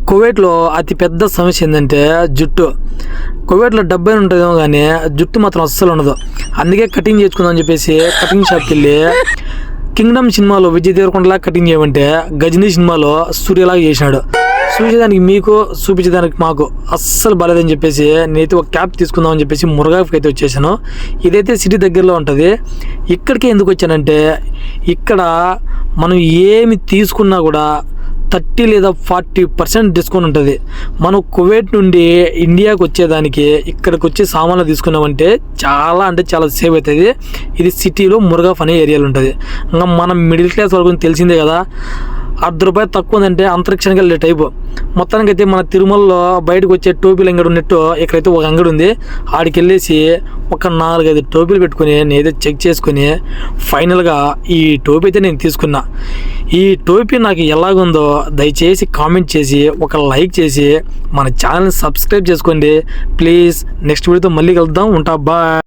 కువైట్లో అతి పెద్ద సమస్య ఏంటంటే జుట్టు. కువైట్లో డబ్బు అయినా ఉంటుందేమో కానీ జుట్టు మాత్రం అస్సలు ఉండదు. అందుకే కటింగ్ చేసుకుందామని చెప్పేసి కటింగ్ షాప్కి వెళ్ళి కింగ్డమ్ సినిమాలో విజయ్ దేవరకొండలా కటింగ్ చేయమంటే గజనీ సినిమాలో సూర్యలాగా చేసినాడు. చూసేదానికి మీకు చూపించేదానికి మాకు అస్సలు బాలేదని చెప్పేసి నేనైతే ఒక క్యాప్ తీసుకుందామని చెప్పేసి మురగాకి అయితే వచ్చేసాను. ఇదైతే సిటీ దగ్గరలో ఉంటుంది. ఇక్కడికే ఎందుకు వచ్చానంటే ఇక్కడ మనం ఏమి తీసుకున్నా కూడా 30 లేదా 40% డిస్కౌంట్ ఉంటుంది. మనం కువైట్ నుండి ఇండియాకి వచ్చేదానికి ఇక్కడికి వచ్చి సామాన్లు తీసుకున్నామంటే చాలా అంటే చాలా సేవ్ అవుతుంది. ఇది సిటీలో మురగాఫ్ అనే ఏరియాలో ఉంటుంది. ఇంకా మనం మిడిల్ క్లాస్ వరకు తెలిసిందే కదా, ₹10 తక్కువ ఉందంటే అంతరిక్షానికి వెళ్ళే టైపు. మొత్తానికి అయితే మన తిరుమలలో బయటకు వచ్చే టోపీలు అంగడి ఉన్నట్టు ఇక్కడైతే ఒక అంగడి ఉంది. ఆడికి వెళ్ళేసి ఒక 4-5 టోపీలు పెట్టుకుని నేనైతే చెక్ చేసుకుని ఫైనల్గా ఈ టోపీ అయితే నేను తీసుకున్నా. ఈ టోపీ నాకు ఎలాగుందో దయచేసి కామెంట్ చేసి ఒక లైక్ చేసి మన ఛానల్ని సబ్స్క్రైబ్ చేసుకోండి ప్లీజ్. నెక్స్ట్ వీడియోతో మళ్ళీ కలుద్దాం. ఉంటా, బాయ్.